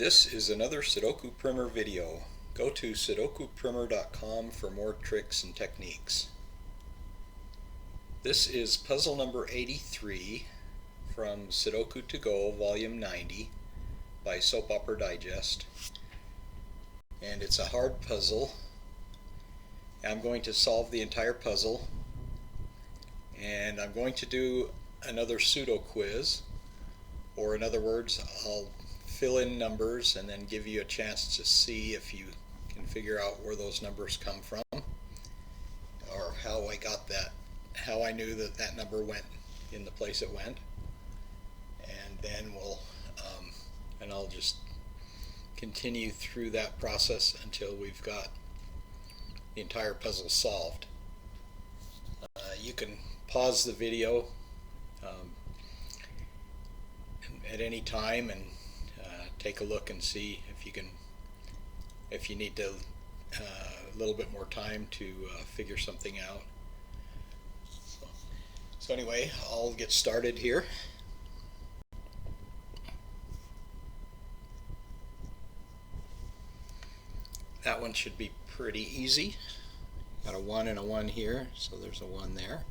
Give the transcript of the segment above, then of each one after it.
This is another SudokuPrimer video. Go to SudokuPrimer.com for more tricks and techniques. This is puzzle number 83 from Sudoku To Go, volume 90 by Soap Opera Digest. And it's a hard puzzle. I'm going to solve the entire puzzle. And I'm going to do another pseudo-quiz, or in other words, I'll fill in numbers and then give you a chance to see if you can figure out where those numbers come from, or how I got that, how I knew that that number went in the place it went. And then and I'll just continue through that process until we've got the entire puzzle solved. You can pause the video at any time and take a look and see if you need to a little bit more time to figure something out. So anyway, I'll get started here. That one should be pretty easy. Got a 1 and a 1 here, so there's a 1 there.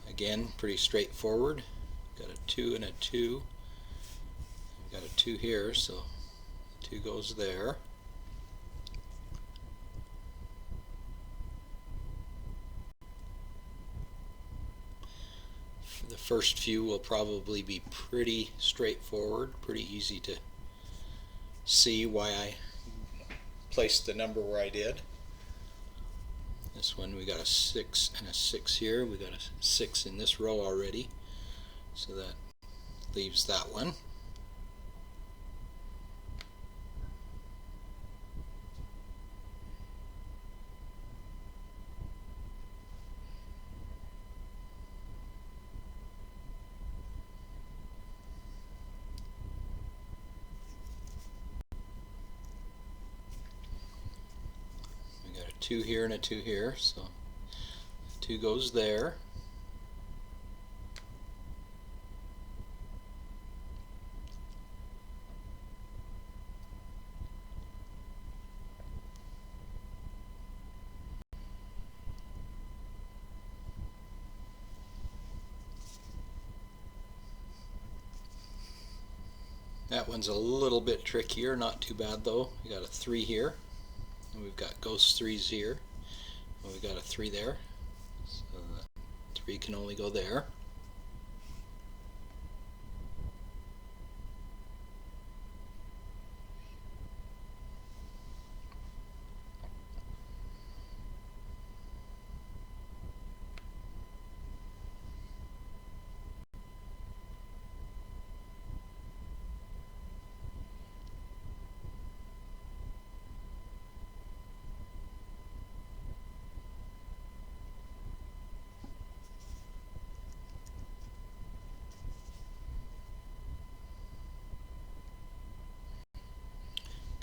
Again, pretty straightforward. Got a 2 and a 2. Got a 2 here, so 2 goes there. The first few will probably be pretty straightforward, pretty easy to see why I placed the number where I did. This one we got a 6 and a 6 here. We got a 6 in this row already, so that leaves that one. We got a 2 here and a 2 here, so 2 goes there. That one's a little bit trickier, not too bad though. We got a 3 here, and we've got ghost 3s here, and we got a 3 there, so the 3 can only go there.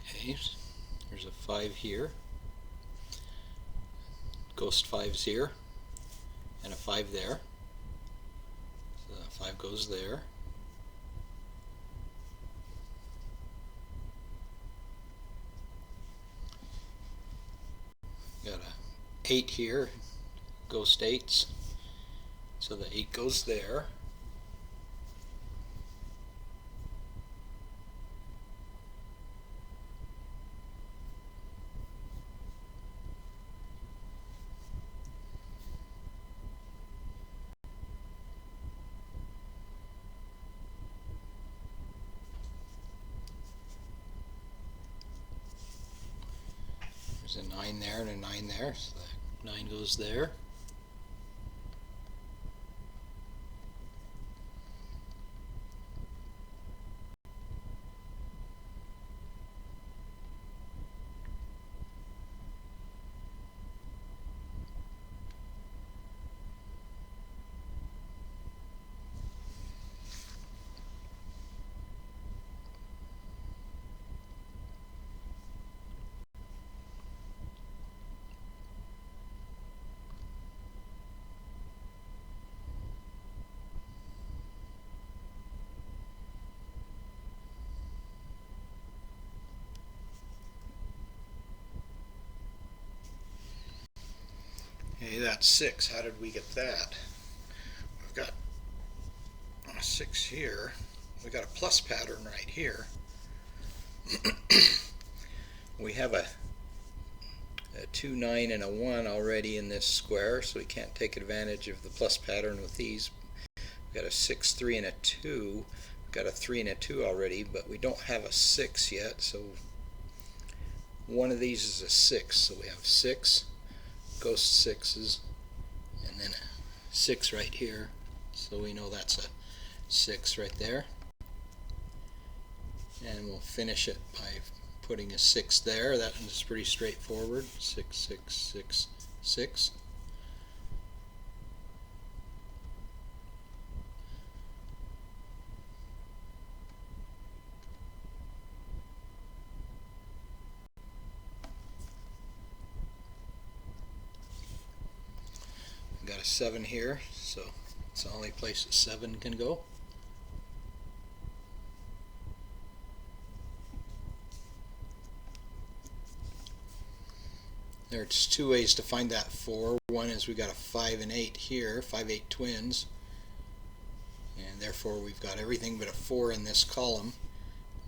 Okay, there's a 5 here, ghost 5's here, and a 5 there, so that 5 goes there. Got a 8 here, ghost 8's, so the 8 goes there. There's a 9 there and a 9 there, so the 9 goes there. Okay, that's 6. How did we get that? We've got a 6 here. We've got a plus pattern right here. We have a 2, 9, and a 1 already in this square, so we can't take advantage of the plus pattern with these. We've got a 6, 3, and a 2. We've got a 3 and a 2 already, but we don't have a 6 yet, so one of these is a 6. So we have 6, ghost 6s, and then a 6 right here. So we know that's a 6 right there. And we'll finish it by putting a 6 there. That one's pretty straightforward. 6, 6, 6, 6. We've got a 7 here, so it's the only place that 7 can go. There's 2 ways to find that 4. One is we got a 5 and 8 here, 5, 8 twins, and therefore we've got everything but a 4 in this column.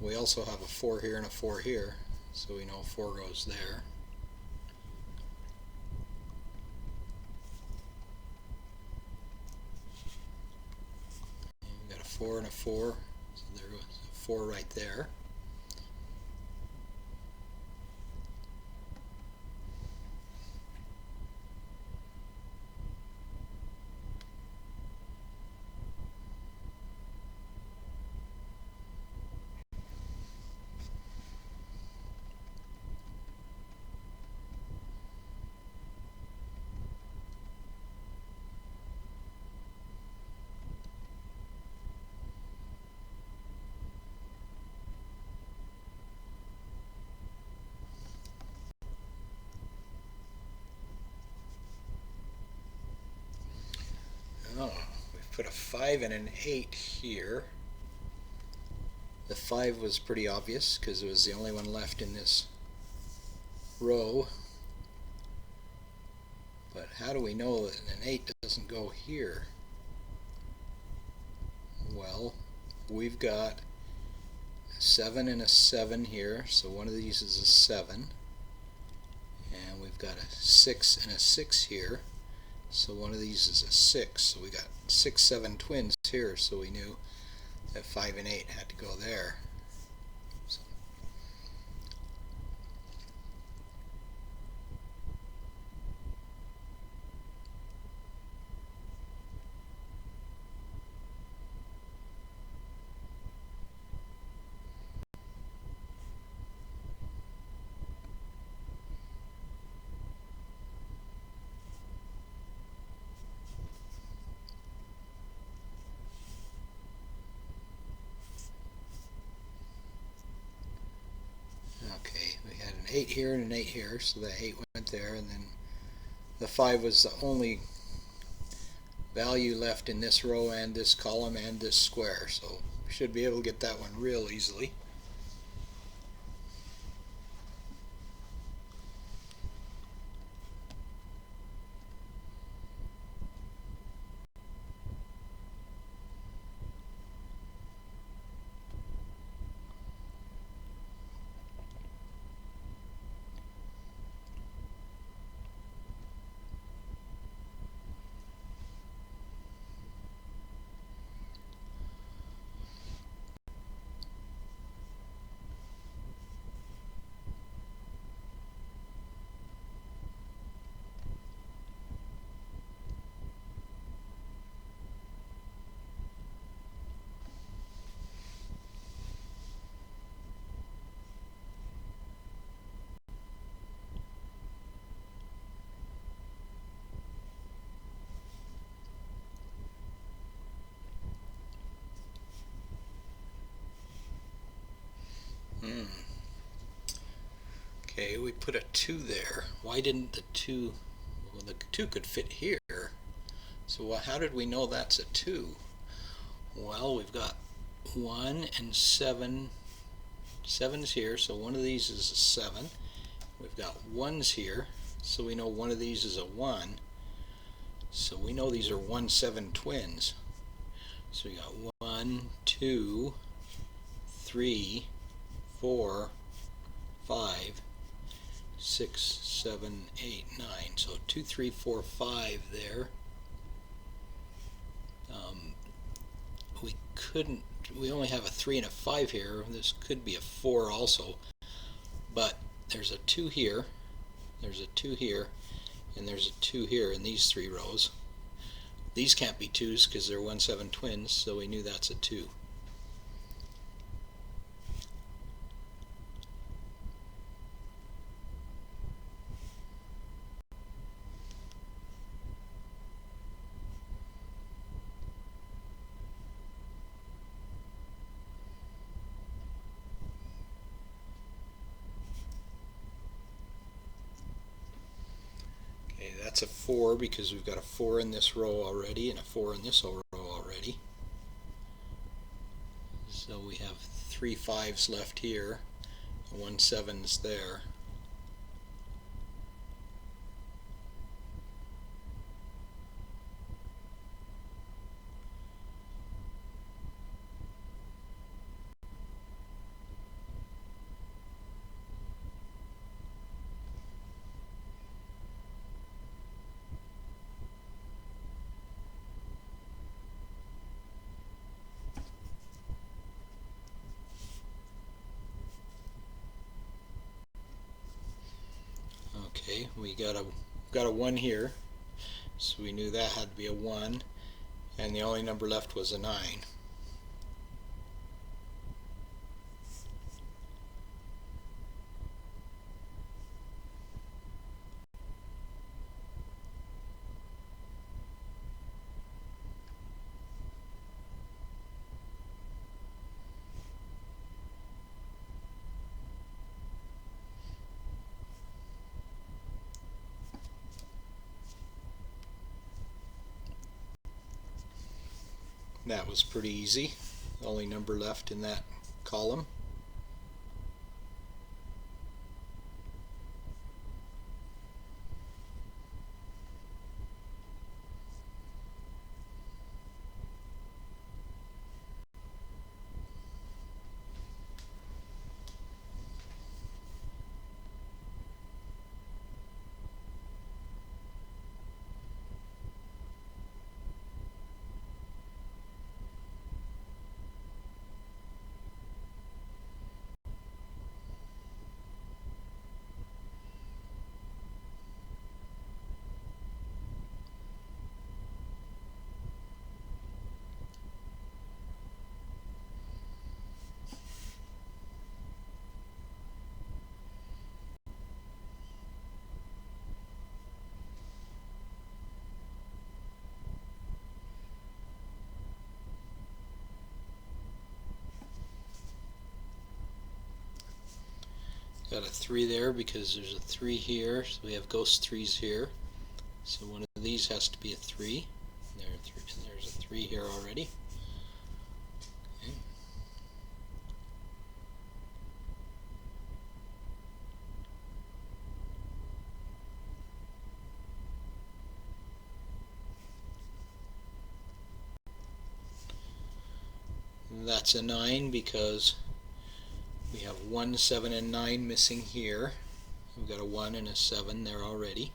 We also have a 4 here and a 4 here, so we know 4 goes there. And we've got a 4 and a 4, so there goes a 4 right there. Oh, we've put a 5 and an 8 here. The 5 was pretty obvious because it was the only one left in this row. But how do we know that an 8 doesn't go here? Well, we've got a 7 and a 7 here, so one of these is a 7. And we've got a 6 and a 6 here, so one of these is a 6. So we got 6, 7 twins here, so we knew that 5 and 8 had to go there. So okay, we had an 8 here and an 8 here, so that 8 went there, and then the 5 was the only value left in this row and this column and this square, so we should be able to get that one real easily. Okay, we put a 2 there. Why didn't the 2, well, the 2 could fit here. So how did we know that's a 2? Well, we've got 1 and 7. 7's here, so one of these is a 7. We've got 1's here, so we know one of these is a 1. So we know these are 1, 7 twins. So we got 1, 2, 3, 4, 5, 6, 7, 8, 9. So 2, 3, 4, 5 there. We only have a 3 and a 5 here. This could be a 4 also. But there's a 2 here, there's a 2 here, and there's a 2 here in these 3 rows. These can't be 2s because they're 1, 7 twins, so we knew that's a 2. Okay, that's a 4 because we've got a 4 in this row already and a 4 in this row already. So we have 3 5s left here, and 1 7's there. Okay, we got a 1 here, so we knew that had to be a 1, and the only number left was a 9. That was pretty easy. The only number left in that column. Got a 3 there because there's a 3 here, so we have ghost 3's here. So one of these has to be a 3. There's a 3 here already. Okay. That's a 9 because we have 1, 7, and 9 missing here. We've got a 1 and a 7 there already.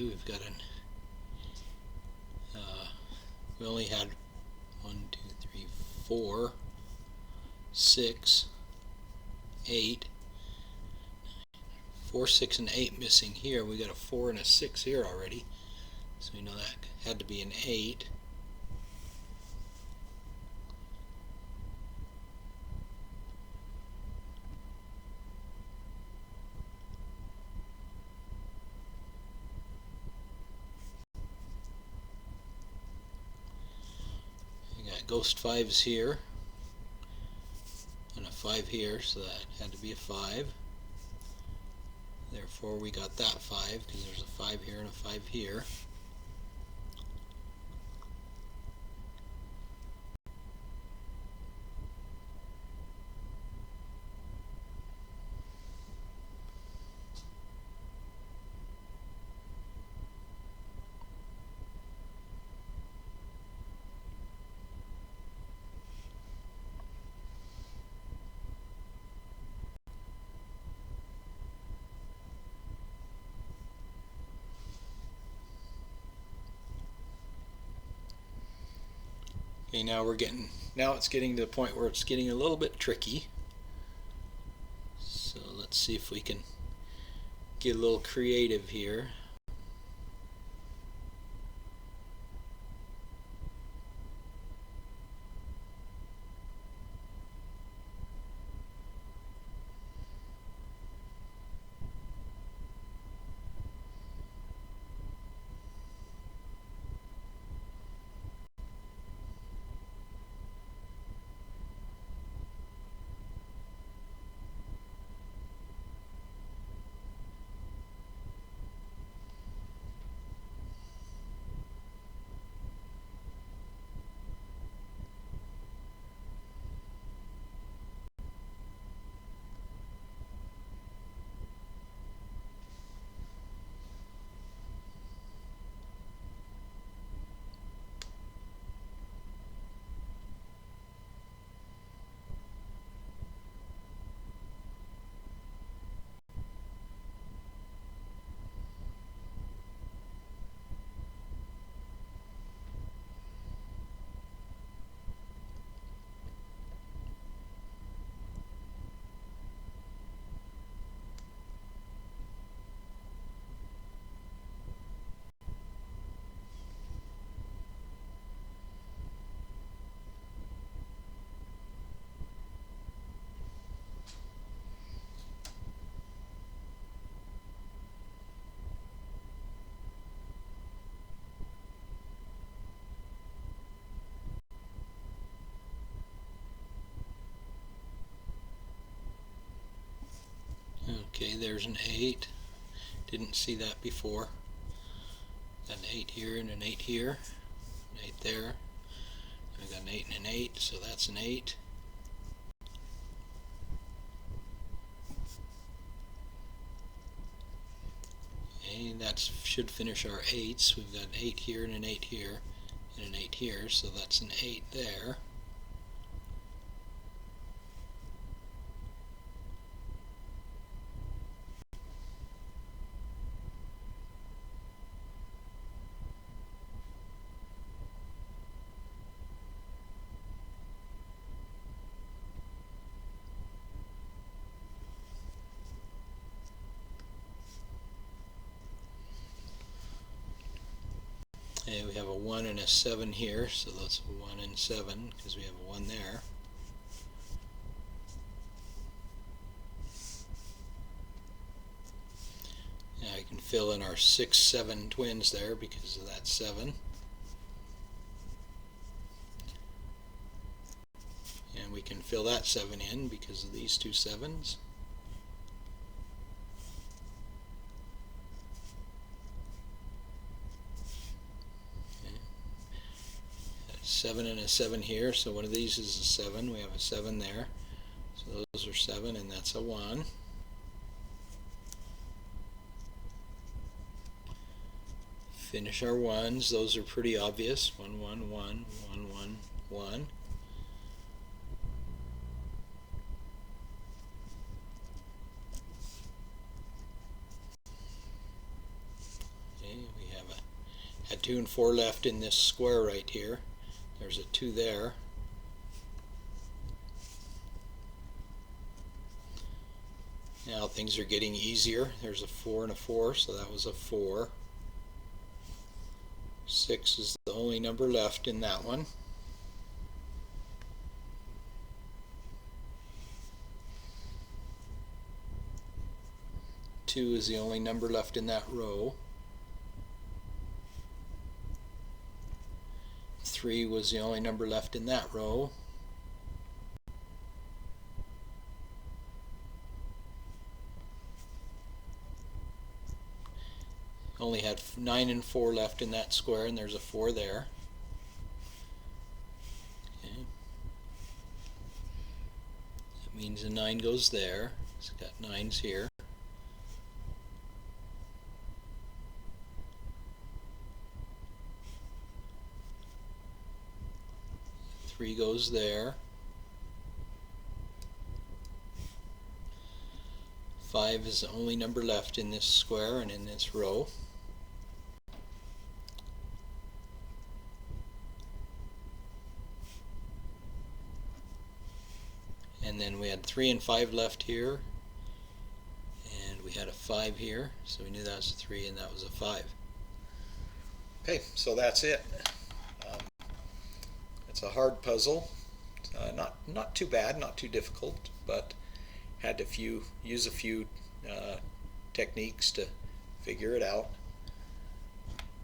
we've got an we only had 1, 2, 3, 4, 6, 8, 4, 6, and 8 missing here. We got a 4 and a 6 here already, so we know that had to be an 8. We got ghost 5s here and a 5 here, so that had to be a 5. Therefore we got that 5 because there's a 5 here and a 5 here. Okay, now it's getting to the point where it's getting a little bit tricky. So let's see if we can get a little creative here. Okay, there's an 8. Didn't see that before. Got an 8 here and an 8 here. An 8 there. I got an 8 and an 8, so that's an 8. Okay, that should finish our 8s. We've got an 8 here and an 8 here and an 8 here, so that's an 8 there. Okay, we have a 1 and a 7 here, so that's a 1 and 7 because we have a 1 there. Now I can fill in our 6, 7 twins there because of that 7. And we can fill that 7 in because of these two 7s. 7 and a 7 here, so one of these is a 7. We have a 7 there. So those are 7, and that's a 1. Finish our 1s. Those are pretty obvious. 1, 1, 1, 1, 1, 1. Okay, Had 2 and 4 left in this square right here. There's a 2 there. Now things are getting easier. There's a 4 and a 4, so that was a 4. 6 is the only number left in that one. Two is the only number left in that row. 3 was the only number left in that row. Only had 9 and 4 left in that square, and there's a 4 there. Okay. That means a 9 goes there. It's got 9s here. 3 goes there. 5 is the only number left in this square and in this row. And then we had 3 and 5 left here, and we had a 5 here, so we knew that was a 3 and that was a 5. Okay, so that's it. It's a hard puzzle. Not too bad, not too difficult, but had to use a few techniques to figure it out.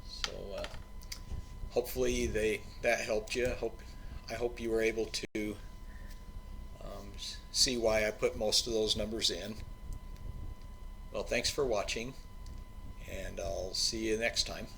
So hopefully that helped you. I hope you were able to see why I put most of those numbers in. Well, thanks for watching, and I'll see you next time.